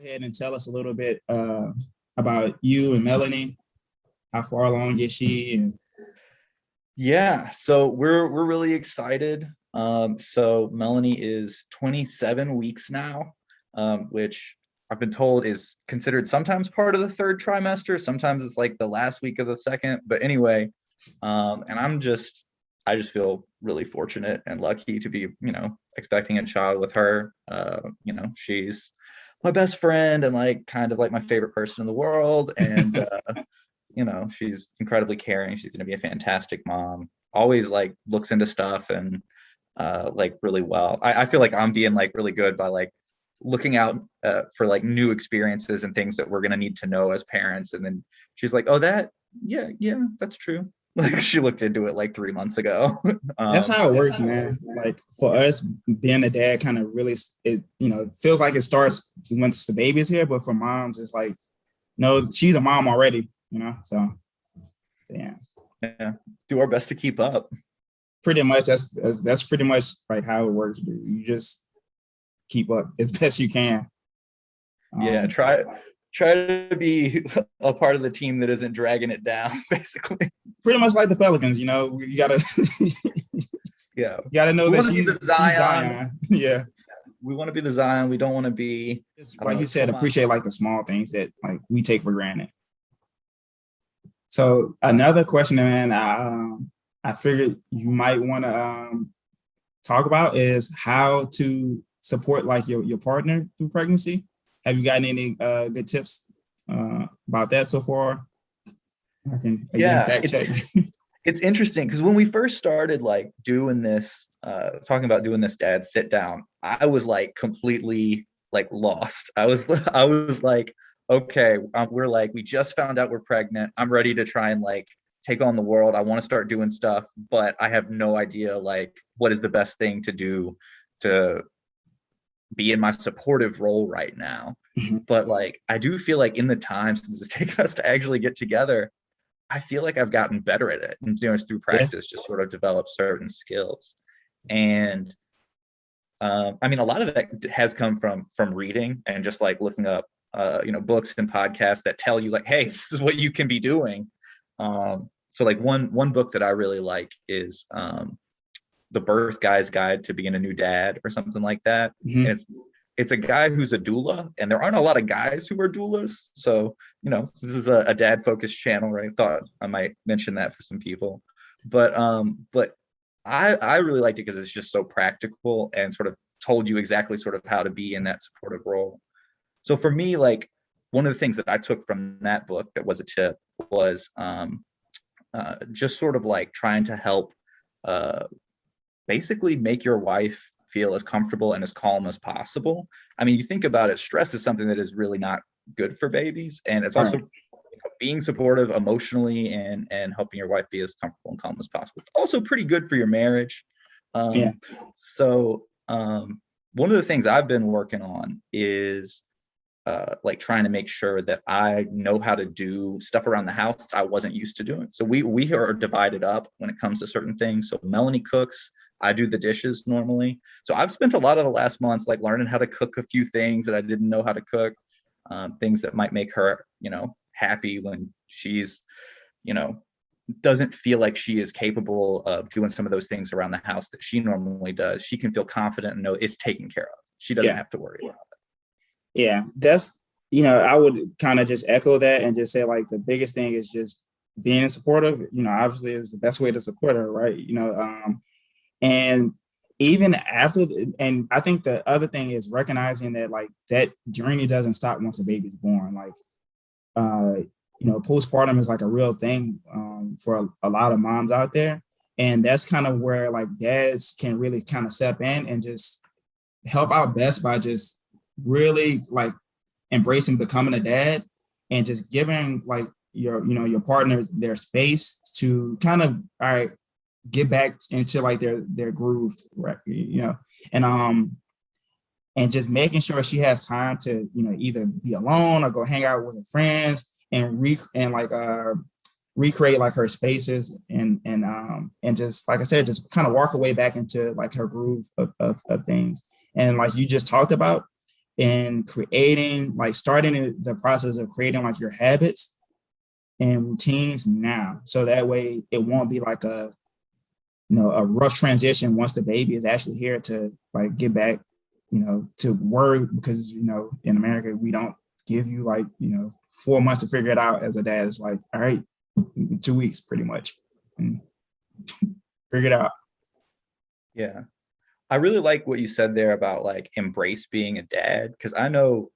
ahead and tell us a little bit about you and Melanie. How far along is she? And Yeah, so we're really excited. So Melanie is 27 weeks now, which I've been told is considered sometimes part of the third trimester. Sometimes it's like the last week of the second. But anyway, and I just feel really fortunate and lucky to be, expecting a child with her. She's my best friend and like kind of like my favorite person in the world. And she's incredibly caring. She's going to be a fantastic mom. Always like looks into stuff and like really well. I feel like I'm being like really good by like looking out for like new experiences and things that we're going to need to know as parents. And then she's like, oh, yeah, that's true. Like she looked into it like 3 months ago. that's how it works, man. Like for us, being a dad kind of really, it feels like it starts once the baby is here. But for moms, it's like, no, she's a mom already, So yeah. Do our best to keep up. Pretty much, that's pretty much like how it works. Dude. You just keep up as best you can. Try to be a part of the team that isn't dragging it down, basically. Pretty much like the Pelicans, you gotta you gotta know that she's Zion. Yeah. We want to be the Zion. We don't want to be, like you said, appreciate like the small things that like we take for granted. So another question, man, I figured you might want to talk about is how to support like your partner through pregnancy. Have you gotten any good tips about that so far? I can fact check. It's interesting because when we first started like doing this, talking about doing this dad sit down, I was like completely like lost. I was like, okay, we just found out we're pregnant. I'm ready to try and like take on the world. I want to start doing stuff, but I have no idea like what is the best thing to do to be in my supportive role right now. Mm-hmm. But like, I do feel like in the time since it's taken us to actually get together, I feel like I've gotten better at it and through practice, just sort of develop certain skills. And a lot of that has come from reading and just like looking up, books and podcasts that tell you like, hey, this is what you can be doing. So like one book that I really like is The Birth Guy's Guide to Being a New Dad or something like that. Mm-hmm. And it's a guy who's a doula, and there aren't a lot of guys who are doulas. So, this is a dad focused channel, right? I thought I might mention that for some people, but I really liked it because it's just so practical and sort of told you exactly sort of how to be in that supportive role. So for me, like one of the things that I took from that book that was a tip was just sort of like trying to help basically make your wife feel as comfortable and as calm as possible. I mean, you think about it, stress is something that is really not good for babies. And it's also being supportive emotionally and helping your wife be as comfortable and calm as possible. It's also pretty good for your marriage. So one of the things I've been working on is like trying to make sure that I know how to do stuff around the house that I wasn't used to doing. So we are divided up when it comes to certain things. So Melanie cooks, I do the dishes normally. So I've spent a lot of the last months like learning how to cook a few things that I didn't know how to cook, things that might make her, happy when she's, doesn't feel like she is capable of doing some of those things around the house that she normally does. She can feel confident and know it's taken care of. She doesn't have to worry about it. Yeah, that's, I would kind of just echo that and just say like the biggest thing is just being supportive, obviously is the best way to support her, right? And even after, and I think the other thing is recognizing that like that journey doesn't stop once the baby's born. Like, postpartum is like a real thing for a lot of moms out there. And that's kind of where like dads can really kind of step in and just help out best by just really like embracing becoming a dad and just giving like your partner their space to kind of, all right, get back into like their groove, right? And just making sure she has time to, either be alone or go hang out with her friends and recreate like her spaces and just, like I said, just kind of walk away back into like her groove of things. And like you just talked about, and starting the process of creating like your habits and routines now. So that way it won't be like a rough transition once the baby is actually here to like get back, to work, because, in America, we don't give you 4 months to figure it out as a dad. It's like, all right, 2 weeks pretty much. And figure it out. Yeah. I really like what you said there about like embrace being a dad, because I know,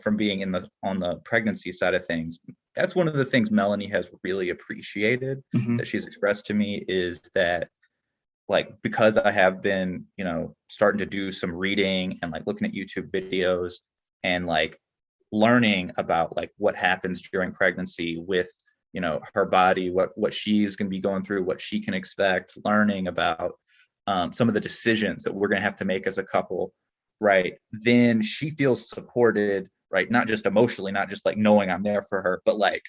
from being on the pregnancy side of things, that's one of the things Melanie has really appreciated that she's expressed to me, is that like, because I have been, starting to do some reading and like looking at YouTube videos and like learning about like what happens during pregnancy with, her body, what she's going to be going through, what she can expect, learning about some of the decisions that we're going to have to make as a couple, right? Then she feels supported, right? Not just emotionally, not just like knowing I'm there for her, but like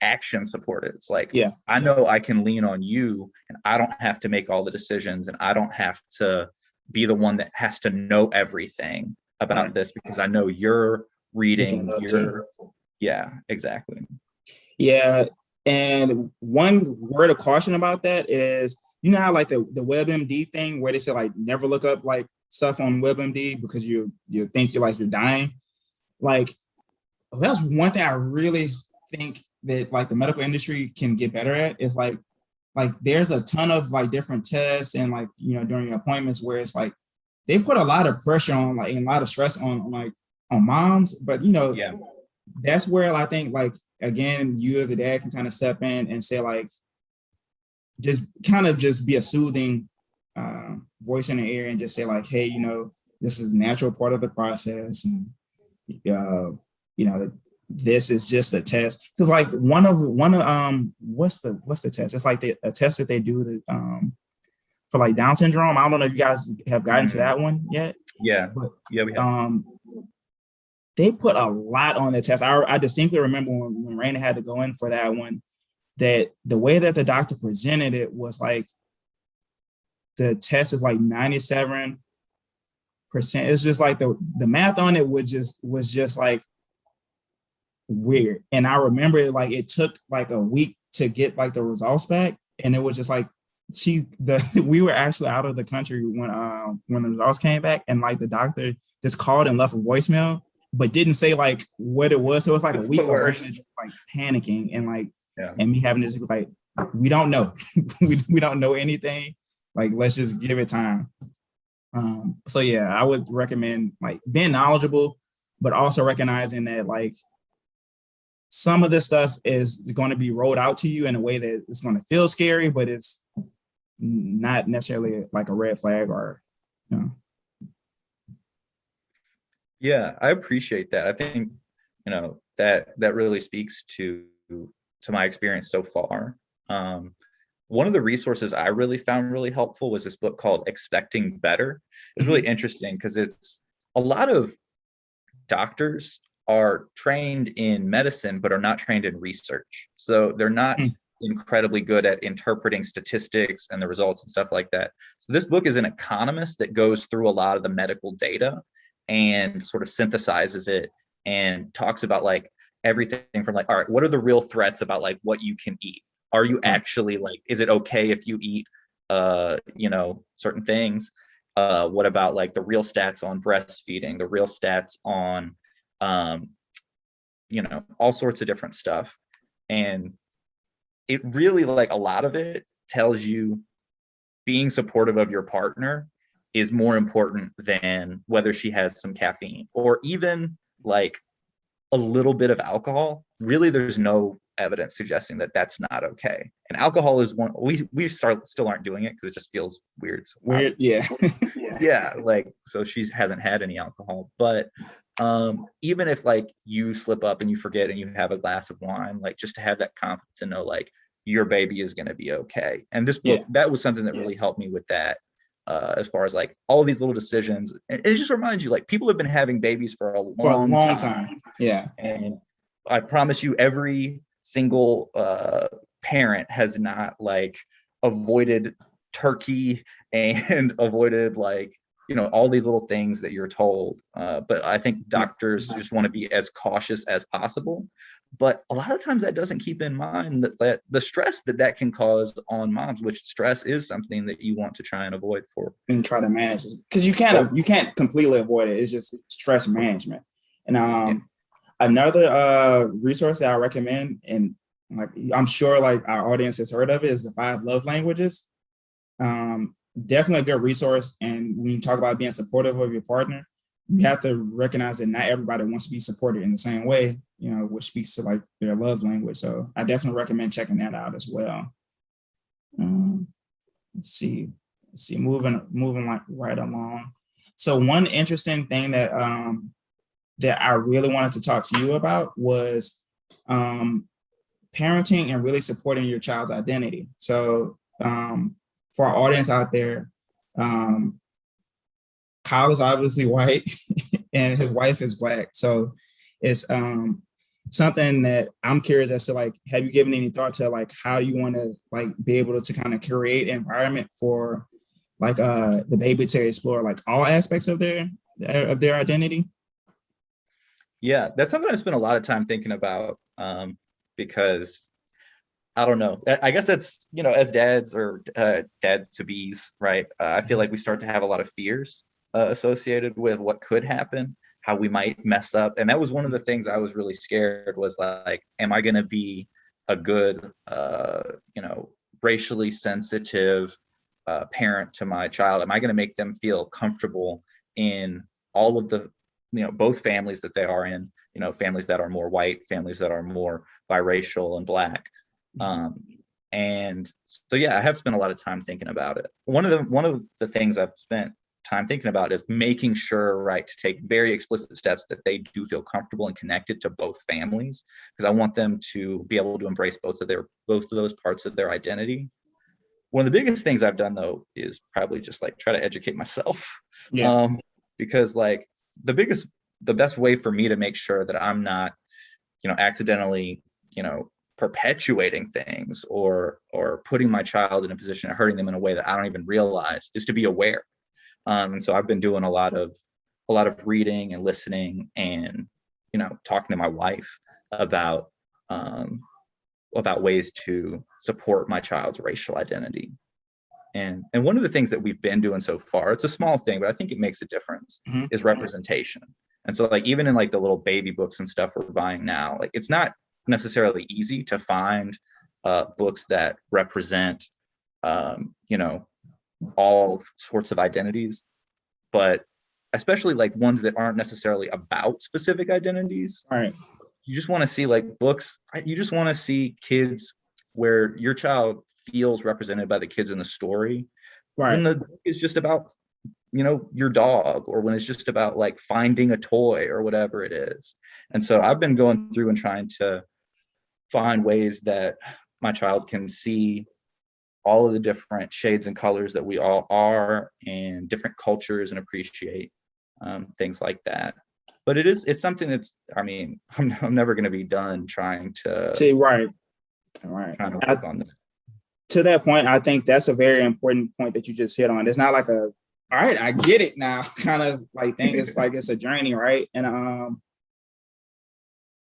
action supported. It's like, Yeah. I know I can lean on you and I don't have to make all the decisions, and I don't have to be the one that has to know everything about this, because I know you're reading, yeah, exactly. Yeah. And one word of caution about that is, how like the WebMD thing where they say like never look up like stuff on WebMD because you think you're dying. Like, that's one thing I really think that like the medical industry can get better at, is like there's a ton of like different tests and like, during your appointments where it's like they put a lot of pressure on and a lot of stress on moms, but Yeah. that's where I think like, again, you as a dad can kind of step in and say like, just be a soothing voice in the ear and just say like, hey, this is a natural part of the process, and this is just a test. Because like one of what's the test? It's like a test that they do for like Down syndrome. I don't know if you guys have gotten to that one yet. Yeah. But yeah, we have. they put a lot on the test. I distinctly remember when Raina had to go in for that one, that the way that the doctor presented it was like the test is like 97%. It's just like the math on it was just like weird. And I remember like it took like a week to get like the results back, and it was just like we were actually out of the country when the results came back, and like the doctor just called and left a voicemail but didn't say like what it was. So it was like a week of just, like panicking and like and me having to just be like, we don't know. we don't know anything. Like, let's just give it time. So yeah, I would recommend like being knowledgeable, but also recognizing that like some of this stuff is going to be rolled out to you in a way that it's going to feel scary, but it's not necessarily like a red flag or, Yeah, I appreciate that. I think, that really speaks to my experience so far. One of the resources I really found really helpful was this book called Expecting Better. It's really interesting because it's a lot of doctors are trained in medicine, but are not trained in research. So they're not incredibly good at interpreting statistics and the results and stuff like that. So this book is an economist that goes through a lot of the medical data and sort of synthesizes it and talks about like everything from like, all right, what are the real threats about like what you can eat? Are you actually like, is it okay if you eat, certain things? What about like the real stats on breastfeeding, the real stats on, all sorts of different stuff. And it really, like, a lot of it tells you being supportive of your partner is more important than whether she has some caffeine or even like a little bit of alcohol. Really, there's no evidence suggesting that that's not okay. And alcohol is one we still aren't doing it because it just feels weird. Weird, yeah. Yeah, like, so she hasn't had any alcohol, but even if like you slip up and you forget and you have a glass of wine, like just to have that confidence and know like your baby is going to be okay. And this book, that was something that really helped me with that, as far as like all these little decisions. And it just reminds you, like, people have been having babies for a long time. Yeah. And I promise you, every single parent has not like avoided turkey and avoided like all these little things that you're told. But I think doctors just want to be as cautious as possible. But a lot of times that doesn't keep in mind that the stress that can cause on moms, which stress is something that you want to try and avoid and try to manage it, because you can't completely avoid it. It's just stress management. And another resource that I recommend, and like I'm sure like our audience has heard of it, is the 5 love languages. Definitely a good resource. And when you talk about being supportive of your partner, you have to recognize that not everybody wants to be supported in the same way, which speaks to like their love language. So I definitely recommend checking that out as well. Let's see, moving like right along. So one interesting thing that I really wanted to talk to you about was parenting and really supporting your child's identity. So for our audience out there, Kyle is obviously white and his wife is Black. So it's something that I'm curious as to, like, have you given any thought to like how you want to like be able to kind of create an environment for like the baby to explore like all aspects of their identity? Yeah, that's something I spent a lot of time thinking about, because I don't know. I guess that's, as dads or dad-to-be's, right? I feel like we start to have a lot of fears associated with what could happen, how we might mess up. And that was one of the things I was really scared, was like, am I going to be a good, racially sensitive parent to my child? Am I going to make them feel comfortable in all of the, both families that they are in, families that are more white, families that are more biracial and Black. And so, yeah, I have spent a lot of time thinking about it. One of the things I've spent time thinking about is making sure, right, to take very explicit steps that they do feel comfortable and connected to both families, because I want them to be able to embrace both of those parts of their identity. One of the biggest things I've done, though, is probably just like try to educate myself. Yeah. Because like the best way for me to make sure that I'm not, accidentally, perpetuating things or putting my child in a position of hurting them in a way that I don't even realize, is to be aware. And so I've been doing a lot of reading and listening and, talking to my wife about ways to support my child's racial identity. And one of the things that we've been doing so far, it's a small thing, but I think it makes a difference, is representation. And so like, even in like the little baby books and stuff we're buying now, like it's not necessarily easy to find books that represent, all sorts of identities, but especially like ones that aren't necessarily about specific identities. All right. You just want to see like books, you just want to see kids where your child feels represented by the kids in the story. Right. When the book is just about, your dog, or when it's just about like finding a toy or whatever it is. And so I've been going through and trying to find ways that my child can see all of the different shades and colors that we all are, and different cultures, and appreciate things like that. But it's something that's, I'm never going to be done trying to. See, right. Trying to work on that. To that point, I think that's a very important point that you just hit on. It's not like all right, I get it now kind of like thing. It's like, it's a journey, right? And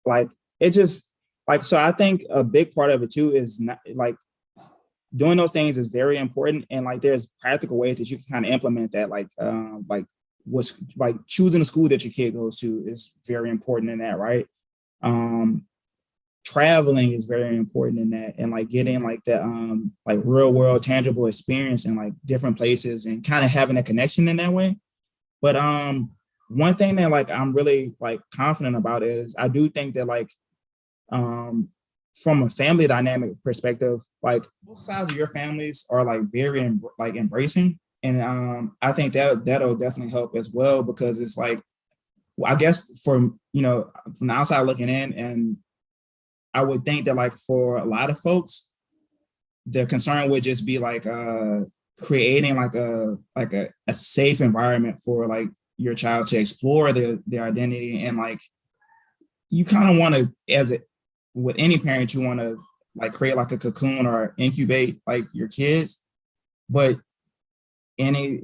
like it just like, so I think a big part of it too is not like doing those things is very important. And like, there's practical ways that you can kind of implement that. Like what's like choosing the school that your kid goes to is very important in that, right? Traveling is very important in that, and like getting like that like real world tangible experience in like different places, and kind of having a connection in that way. But one thing that like I'm really like confident about is, I do think that like from a family dynamic perspective, like both sides of your families are like very like embracing. And I think that'll definitely help as well, because it's like, I guess from the outside looking in, and I would think that like for a lot of folks, the concern would just be like creating like a safe environment for like your child to explore their identity. And like, you kind of want to, with any parent, you want to like create like a cocoon or incubate like your kids. But any,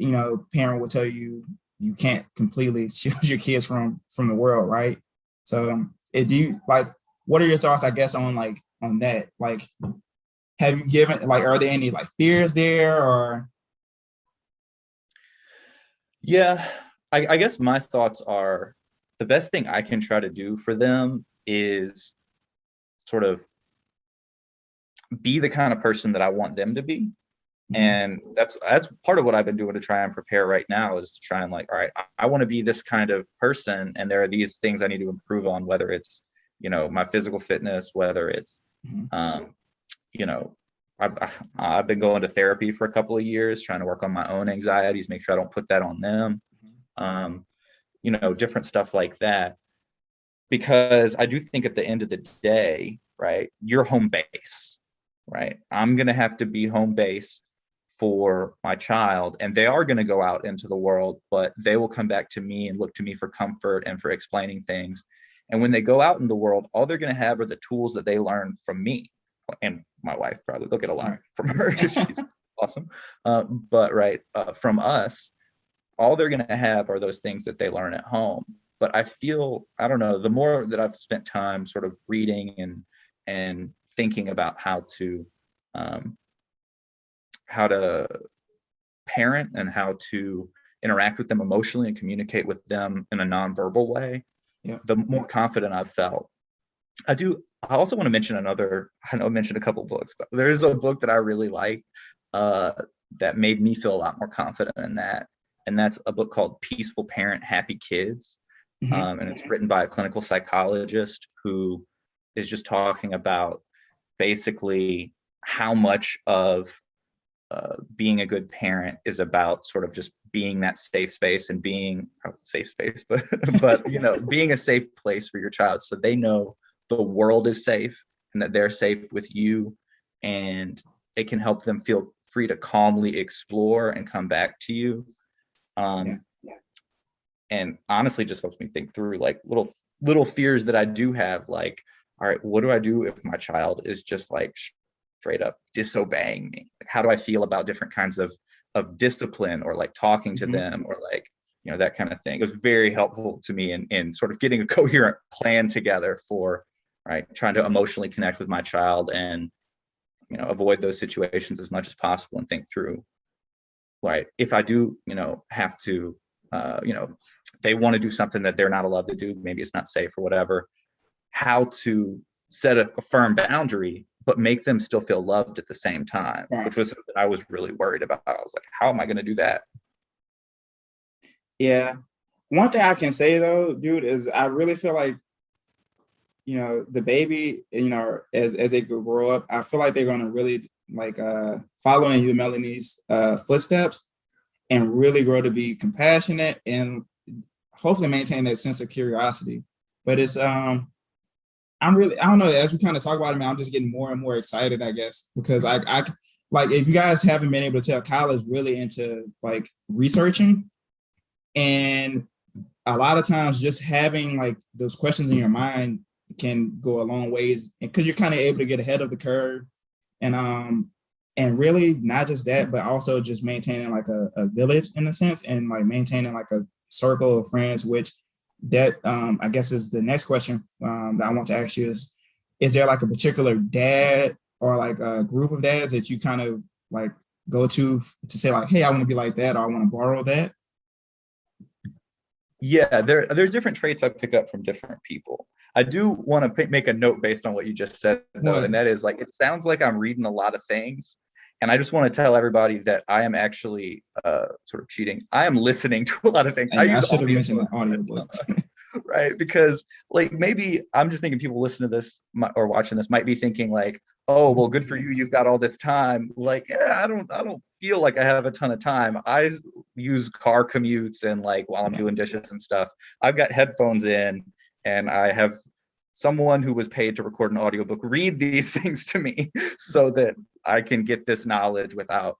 parent will tell you you can't completely choose your kids from the world, right? So do you like, what are your thoughts, I guess, on on that? Like, have you given, like, are there any like fears there, or? Yeah, I guess my thoughts are the best thing I can try to do for them is sort of be the kind of person that I want them to be. And that's part of what I've been doing to try and prepare right now, is to try and like, all right, I want to be this kind of person, and there are these things I need to improve on, whether it's, my physical fitness, whether it's, you know, I've been going to therapy for a couple of years, trying to work on my own anxieties, make sure I don't put that on them. Different stuff like that, because I do think at the end of the day, right, you're home base, right? I'm going to have to be home base for my child, and they are going to go out into the world, but they will come back to me and look to me for comfort and for explaining things. And when they go out in the world, all they're going to have are the tools that they learn from me and my wife. Probably they'll get a lot from her because she's awesome. But from us, all they're going to have are those things that they learn at home. But I feel, I don't know, the more that I've spent time sort of reading and thinking about how to parent and how to interact with them emotionally and communicate with them in a nonverbal way, the more confident I've felt. I also want to mention I know I mentioned a couple books, but there is a book that I really like that made me feel a lot more confident in that. And that's a book called Peaceful Parent, Happy Kids. And it's written by a clinical psychologist who is just talking about basically how much of being a good parent is about sort of just being that safe space and being but being a safe place for your child, so they know the world is safe and that they're safe with you, and it can help them feel free to calmly explore and come back to you. And honestly just helps me think through like little fears that I do have, like, all right, what do I do if my child is just like straight up disobeying me? Like, how do I feel about different kinds of discipline, or like talking to them, or like, that kind of thing. It was very helpful to me in sort of getting a coherent plan together for trying to emotionally connect with my child and avoid those situations as much as possible, and think through, right, if I do have to they want to do something that they're not allowed to do, maybe it's not safe or whatever, how to set a firm boundary but make them still feel loved at the same time, which was something I was really worried about. I was like, how am I going to do that? Yeah. One thing I can say though, dude, is I really feel like, the baby, as they grow up, I feel like they're going to really like follow in you, Melanie's footsteps, and really grow to be compassionate and hopefully maintain that sense of curiosity. But it's I don't know, as we kind of talk about it, man, I'm just getting more and more excited, I guess, because I like, if you guys haven't been able to tell, Kyle is really into like researching, and a lot of times just having like those questions in your mind can go a long ways, because you're kind of able to get ahead of the curve, and really not just that, but also just maintaining like a village in a sense, and like maintaining like a circle of friends, which that I guess is the next question that I want to ask you is there like a particular dad or like a group of dads that you kind of like go to say like, hey, I want to be like that, or I want to borrow that? Yeah, there's different traits I pick up from different people. I do want to make a note based on what you just said, though, and that is like, it sounds like I'm reading a lot of things, and I just want to tell everybody that I am actually sort of cheating. I am listening to a lot of things. I should have mentioned the audiobooks. Right, because like maybe I'm just thinking people listening to this or watching this might be thinking like, oh, well, good for you, you've got all this time. Like, yeah, I don't feel like I have a ton of time. I use car commutes and like while I'm doing dishes and stuff, I've got headphones in, and I have someone who was paid to record an audiobook read these things to me so that I can get this knowledge without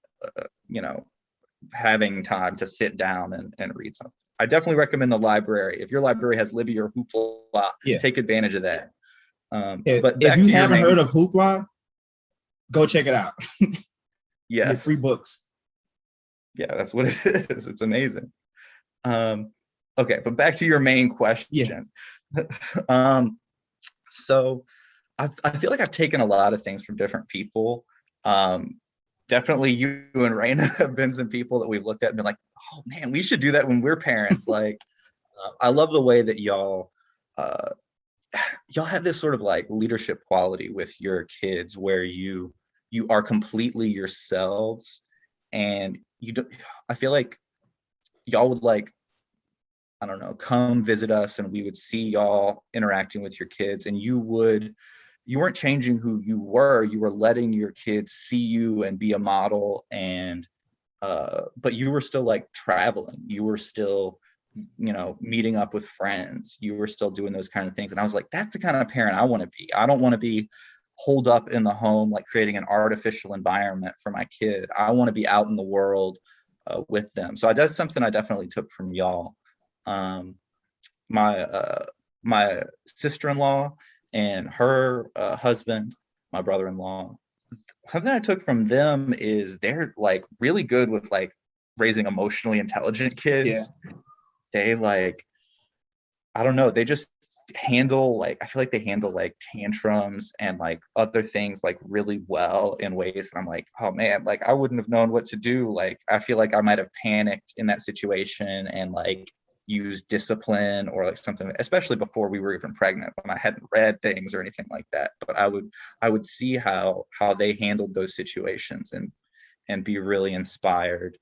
having time to sit down and read something. I definitely recommend the library. If your library has Libby or Hoopla, take advantage of that. But if you haven't heard of Hoopla, go check it out. Yes. Get free books. Yeah, that's what it is. It's amazing. Okay, but back to your main Yeah. question. So I feel like I've taken a lot of things from different people. Definitely you and Raina have been some people that we've looked at and been like, oh man, we should do that when we're parents. Like, I love the way that uh, y'all have this sort of like leadership quality with your kids where you are completely yourselves, and you don't, I feel like y'all would like, I don't know, come visit us and we would see y'all interacting with your kids, and you weren't changing who you were letting your kids see you and be a model. And but you were still like traveling, you were still, you know, meeting up with friends, you were still doing those kind of things. And I was like, that's the kind of parent I want to be. I don't want to be holed up in the home, like creating an artificial environment for my kid. I want to be out in the world with them. So that's something I definitely took from y'all. um, my my sister-in-law and her husband, my brother-in-law, something I took from them is they're like really good with like raising emotionally intelligent Yeah. kids. They like, I don't know, they just handle like, I feel like they handle like tantrums and like other things like really well in ways that I'm like, oh man, like I wouldn't have known what to do. Like I feel like I might have panicked in that situation and like use discipline or like something, especially before we were even pregnant, when I hadn't read things or anything like that. But I would see how they handled those situations and be really inspired.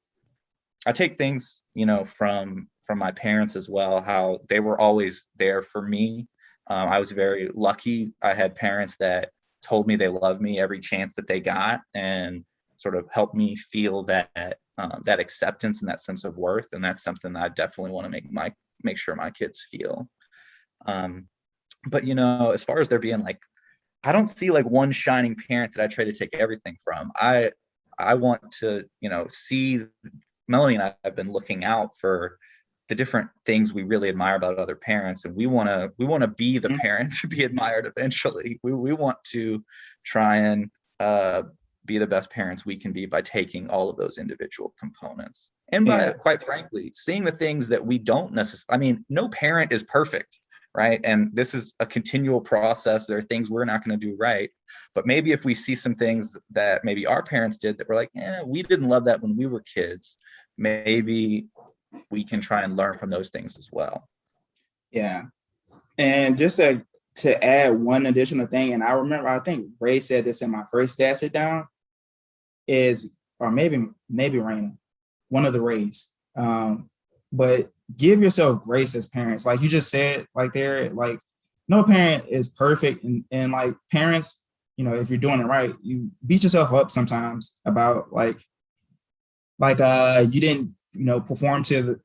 I take things, you know, from my parents as well, how they were always there for me. I was very lucky. I had parents that told me they loved me every chance that they got, and sort of helped me feel that acceptance and that sense of worth. And that's something that I definitely want to make sure my kids feel. Um, but you know, as far as there being like, I don't see like one shining parent that I try to take everything from. I want to, you know, see, Melanie and I have been looking out for the different things we really admire about other parents, and we want to be the Mhm. parent to be admired eventually. We want to try and uh, be the best parents we can be by taking all of those individual components, and by, Yeah. quite frankly, seeing the things that we don't necessarily. I mean, no parent is perfect, right? And this is a continual process. There are things we're not going to do right, but maybe if we see some things that maybe our parents did that we're like, we didn't love that when we were kids, maybe we can try and learn from those things as well. Yeah. And just to add one additional thing, and I remember I think Ray said this in my first dad sit down, is or maybe Raina, one of the Rays. But give yourself grace as parents. Like you just said, like they're like no parent is perfect, and like parents, you know, if you're doing it right, you beat yourself up sometimes about you didn't, you know, perform to the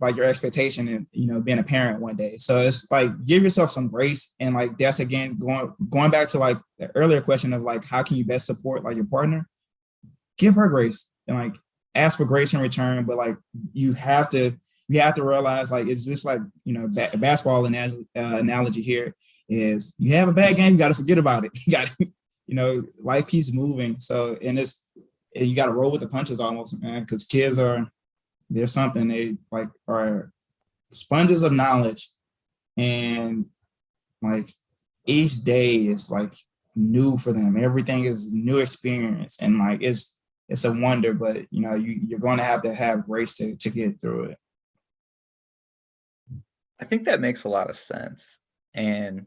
like your expectation, and you know, being a parent one day. So it's like give yourself some grace, and like that's again going back to like the earlier question of like how can you best support like your partner. Give her grace and like ask for grace in return, but like you have to realize, like it's just like, you know, basketball analogy here is you have a bad game, you got to forget about it. You got to, you know, life keeps moving. So, and you got to roll with the punches almost, man, because kids there's something, they like are sponges of knowledge, and like each day is like new for them. Everything is new experience, and like it's a wonder. But you know, you're going to have grace to get through it. I think that makes a lot of sense. And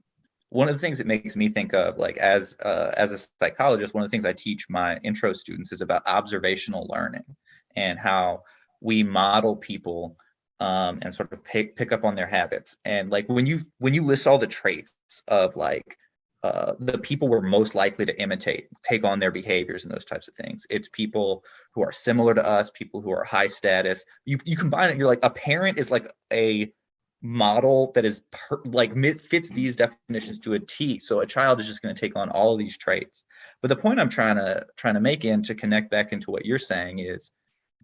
one of the things it makes me think of, like as a psychologist, one of the things I teach my intro students is about observational learning and how we model people, and sort of pick up on their habits. And like when you list all the traits of like the people we're most likely to imitate, take on their behaviors and those types of things. It's people who are similar to us, people who are high status. You combine it, you're like, a parent is like a model that is fits these definitions to a T. So a child is just going to take on all of these traits. But the point I'm trying to make, in to connect back into what you're saying, is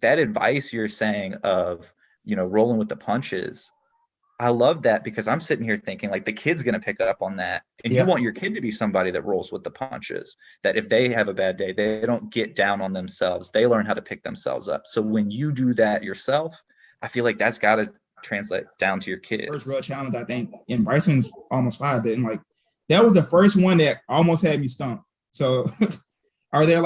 that advice you're saying of, you know, rolling with the punches. I love that because I'm sitting here thinking like the kid's going to pick up on that. And you Yeah. want your kid to be somebody that rolls with the punches, that if they have a bad day, they don't get down on themselves. They learn how to pick themselves up. So when you do that yourself, I feel like that's got to translate down to your First kids. real challenge, I think, and Bryson's almost 5. And like that was the first one that almost had me stumped. So are there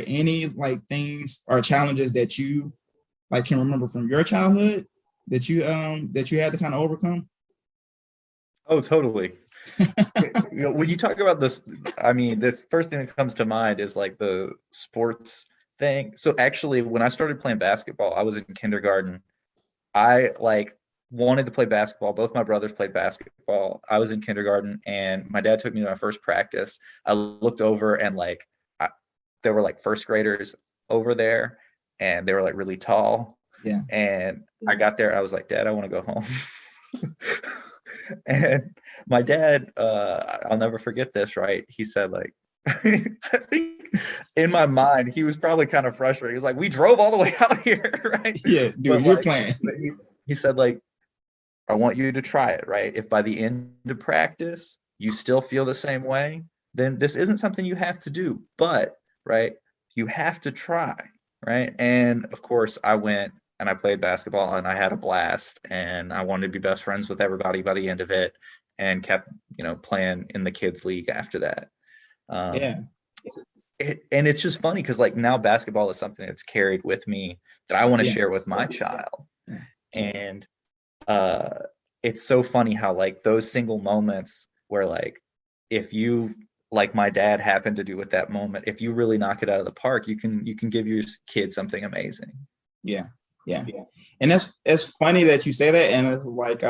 any like things or challenges that you like can remember from your childhood that you had to kind of overcome? Oh, totally. When you talk about this, I mean, this first thing that comes to mind is like the sports thing. So actually, when I started playing basketball, I was in kindergarten. I like wanted to play basketball. Both my brothers played basketball. I was in kindergarten, and my dad took me to my first practice. I looked over, and like there were like first graders over there, and they were like really tall. Yeah. And I got there, I was like, Dad, I want to go home. And my dad, I'll never forget this, right? He said, like, I think in my mind, he was probably kind of frustrated. He was like, we drove all the way out here, right? Yeah, dude, But you're like, playing. he said, like, I want you to try it, right? If by the end of practice you still feel the same way, then this isn't something you have to do. But, right, you have to try, right? And of course, I went and I played basketball and I had a blast and I wanted to be best friends with everybody by the end of it and kept, playing in the kids league after that. Um, Yeah. and it's just funny because like now basketball is something that's carried with me that I want to Yeah. share with my child. Yeah. And uh it's so funny how like those single moments where like if you like my dad happened to do with that moment, if you really knock it out of the park, you can give your kid something amazing. Yeah. Yeah. And that's it's funny that you say that. And it's like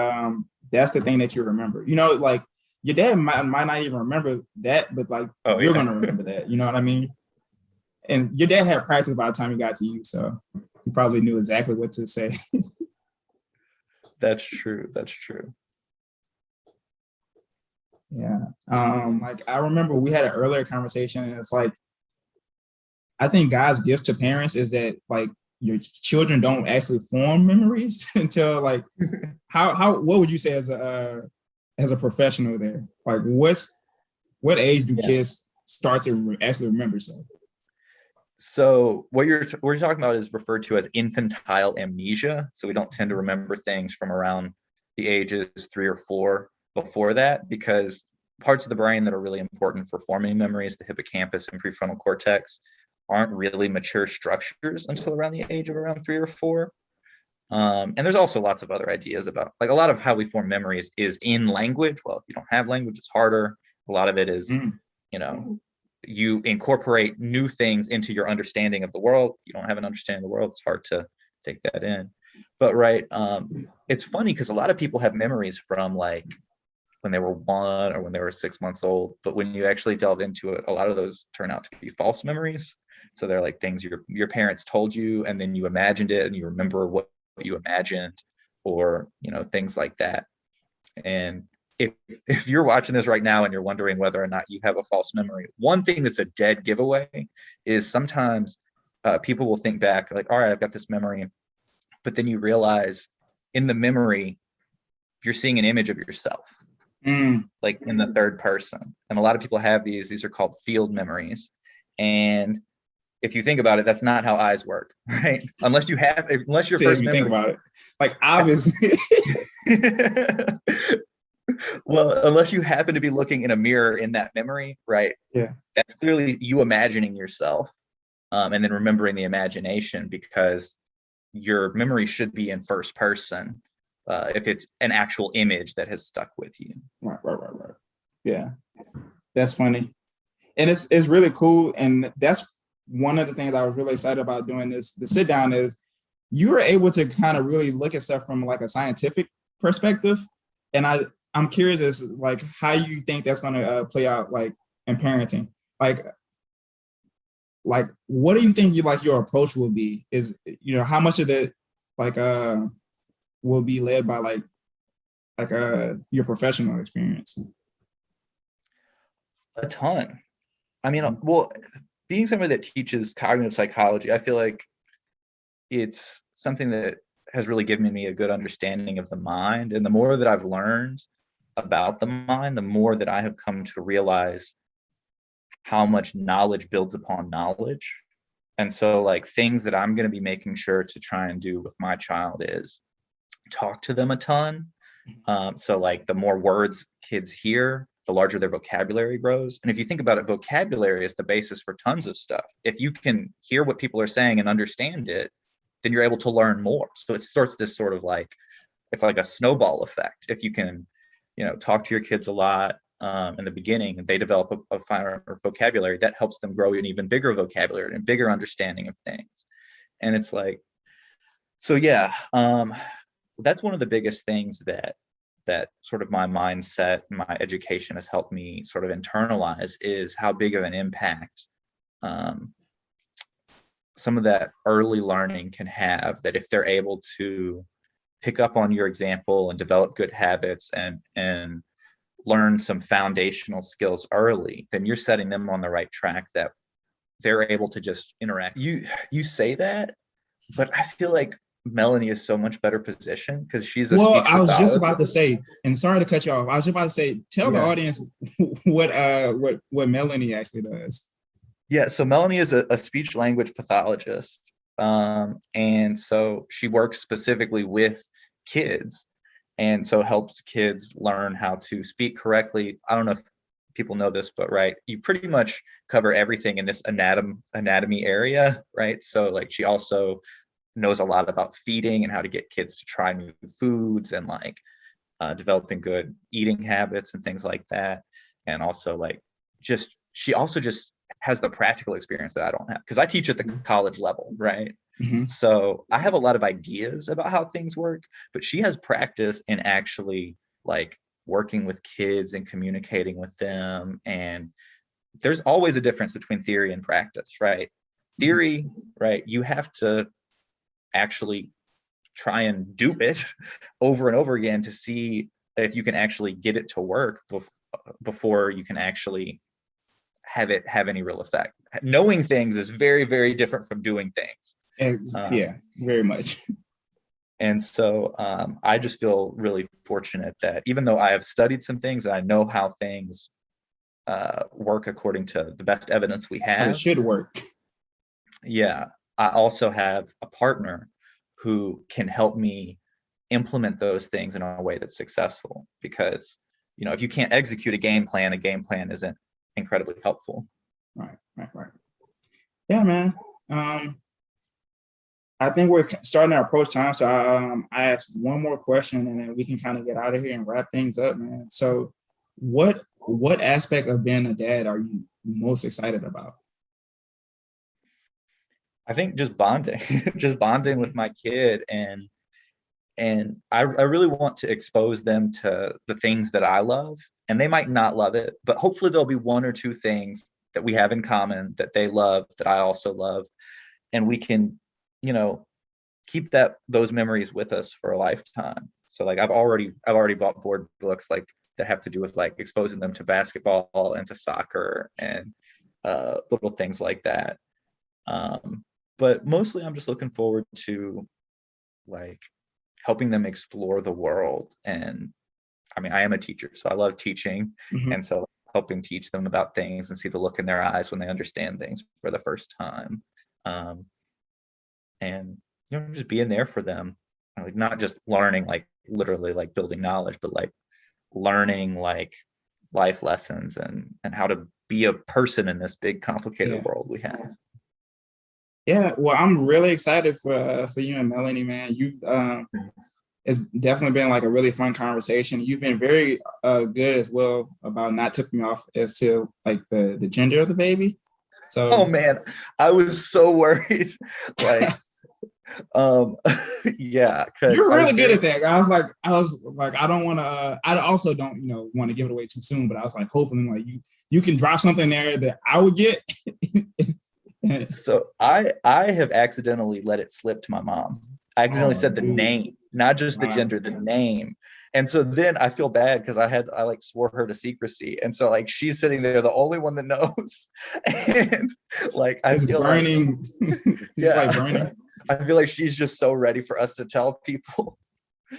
that's the thing that you remember. You know, like your dad might not even remember that, but like Oh you're yeah. gonna remember that. You know what I mean? And your dad had practice by the time he got to you, so he probably knew exactly what to say. That's true, that's true. Yeah. Like I remember we had an earlier conversation, and it's like I think God's gift to parents is that like your children don't actually form memories until like how what would you say as a professional there? Like what age do Yeah. kids start to actually remember stuff? So what you're talking about is referred to as infantile amnesia. So we don't tend to remember things from around the ages 3 or 4 before that because parts of the brain that are really important for forming memories, the hippocampus and prefrontal cortex, aren't really mature structures until around the age of around 3 or 4. And there's also lots of other ideas about like a lot of how we form memories is in language. Well, if you don't have language, it's harder. A lot of it is, Mm, you know, you incorporate new things into your understanding of the world. You don't have an understanding of the world, it's hard to take that in. But right, it's funny because a lot of people have memories from like when they were 1 or when they were 6 months old. But when you actually delve into it, a lot of those turn out to be false memories. So they're like things your parents told you, and then you imagined it, and you remember what you imagined, or things like that. And if you're watching this right now and you're wondering whether or not you have a false memory, one thing that's a dead giveaway is sometimes people will think back like, all right, I've got this memory, but then you realize in the memory you're seeing an image of yourself mm. like in the third person. And a lot of people have these are called field memories. And if you think about it, that's not how eyes work, right? Unless your See, if first you think memory. about it, like obviously, Well, unless you happen to be looking in a mirror in that memory, right? yeah, That's clearly you imagining yourself, and then remembering the imagination because your memory should be in first person if it's an actual image that has stuck with you. right. Yeah, that's funny, and it's really cool, and that's one of the things I was really excited about doing this. The sit down is you were able to kind of really look at stuff from like a scientific perspective, and I'm curious as like how you think that's going to play out like in parenting, like what do you think your approach will be? Is how much of it like will be led by your professional experience? A ton. I mean, well, being somebody that teaches cognitive psychology, I feel like it's something that has really given me a good understanding of the mind. And the more that I've learned about the mind, the more that I have come to realize how much knowledge builds upon knowledge. And so like things that I'm going to be making sure to try and do with my child is talk to them a ton. So like the more words kids hear, the larger their vocabulary grows. And if you think about it, vocabulary is the basis for tons of stuff. If you can hear what people are saying and understand it, then you're able to learn more. So it starts this sort of like, it's like a snowball effect. If you can, talk to your kids a lot in the beginning, and they develop a finer vocabulary, that helps them grow an even bigger vocabulary and bigger understanding of things. And it's like, so yeah, that's one of the biggest things that sort of my mindset and my education has helped me sort of internalize, is how big of an impact some of that early learning can have, that if they're able to pick up on your example and develop good habits and learn some foundational skills early, then you're setting them on the right track, that they're able to just interact. You say that, but I feel like Melanie is so much better positioned because she's a speech I was just pathologist. about to say, and sorry to cut you off. I was just about to say, tell the audience what Melanie actually does. Yeah, so Melanie is a speech language pathologist. And so she works specifically with kids, and so helps kids learn how to speak correctly. I don't know if people know this, but right, you pretty much cover everything in this anatomy area, right? So like she also knows a lot about feeding and how to get kids to try new foods, and like developing good eating habits and things like that. And also like she also just has the practical experience that I don't have, because I teach at the college level, right? Mm-hmm. So I have a lot of ideas about how things work, but she has practice in actually like working with kids and communicating with them. And there's always a difference between theory and practice, right? Theory, right? You have to actually try and do it over and over again to see if you can actually get it to work before you can actually have it have any real effect. Knowing things is very, very different from doing things. Yeah, very much. And so I just feel really fortunate that even though I have studied some things and I know how things work according to the best evidence we have, it should work. Yeah, I also have a partner who can help me implement those things in a way that's successful. Because, if you can't execute a game plan isn't incredibly helpful. Right. Yeah, man. I think we're starting to approach time. So I ask one more question, and then we can kind of get out of here and wrap things up, man. So what aspect of being a dad are you most excited about? I think just bonding, just bonding with my kid. And I really want to expose them to the things that I love, and they might not love it, but hopefully there'll be one or two things that we have in common that they love, that I also love. And we can, keep those memories with us for a lifetime. So like I've already bought board books like that have to do with like exposing them to basketball and to soccer and little things like that. But mostly I'm just looking forward to like helping them explore the world. And I mean, I am a teacher, so I love teaching. Mm-hmm. And so helping teach them about things and see the look in their eyes when they understand things for the first time. And just being there for them, like not just learning like literally like building knowledge, but like learning like life lessons and how to be a person in this big complicated world we have. Yeah, well, I'm really excited for you and Melanie, man. You've it's definitely been like a really fun conversation. You've been very good as well about not tipping me off as to like the gender of the baby. So oh man, I was so worried. Like yeah, because you're really good at that. I was like, I don't want to. I also don't, want to give it away too soon. But I was like, hoping like you can drop something there that I would get. So I have accidentally let it slip to my mom. I accidentally said the name, not just the gender, the name. And so then I feel bad because I like swore her to secrecy. And so like she's sitting there, the only one that knows. And like I it's feel burning. Like, yeah. Like burning. I feel like she's just so ready for us to tell people.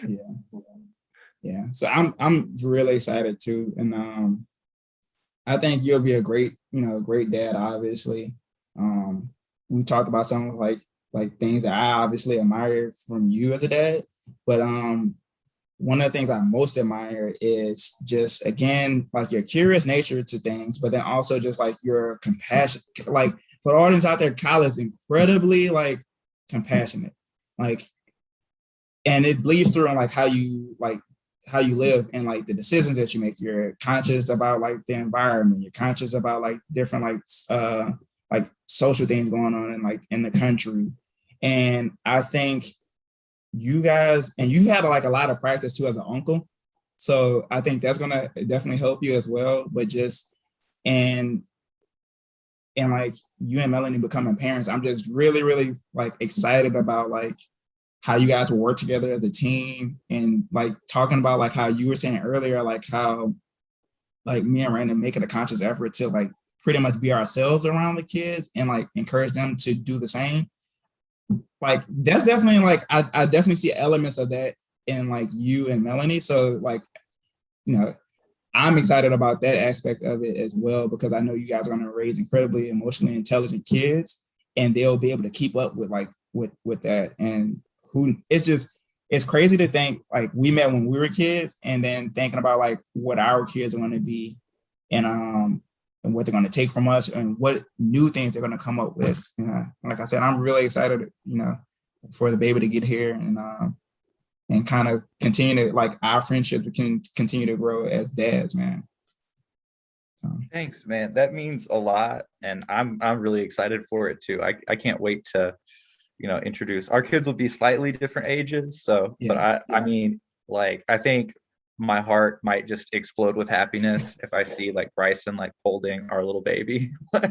Yeah. Yeah. So I'm really excited too. And I think you'll be a great, great dad, obviously. We talked about some like things that I obviously admire from you as a dad, but one of the things I most admire is just again like your curious nature to things, but then also just like your compassion. Like for the audience out there, Kyle is incredibly like compassionate, like, and it bleeds through on like how you live and like the decisions that you make. You're conscious about like the environment. You're conscious about like different like social things going on in the country. And I think you guys, and you've had like a lot of practice too as an uncle. So I think that's gonna definitely help you as well. But just and like you and Melanie becoming parents, I'm just really, really like excited about like how you guys will work together as a team, and like talking about like how you were saying earlier, like how like me and Randon making a conscious effort to like pretty much be ourselves around the kids and like encourage them to do the same. Like that's definitely like I definitely see elements of that in like you and Melanie. So like, I'm excited about that aspect of it as well, because I know you guys are going to raise incredibly emotionally intelligent kids, and they'll be able to keep up with like with that. And it's crazy to think like we met when we were kids, and then thinking about like what our kids are going to be, and what they're going to take from us, and what new things they're going to come up with. Like I said, I'm really excited, for the baby to get here, and kind of continue to like our friendship can continue to grow as dads, man. So. Thanks, man. That means a lot, and I'm really excited for it too. I can't wait to introduce. Our kids will be slightly different ages, so Yeah. I mean, like I think my heart might just explode with happiness if I see like Bryson like holding our little baby.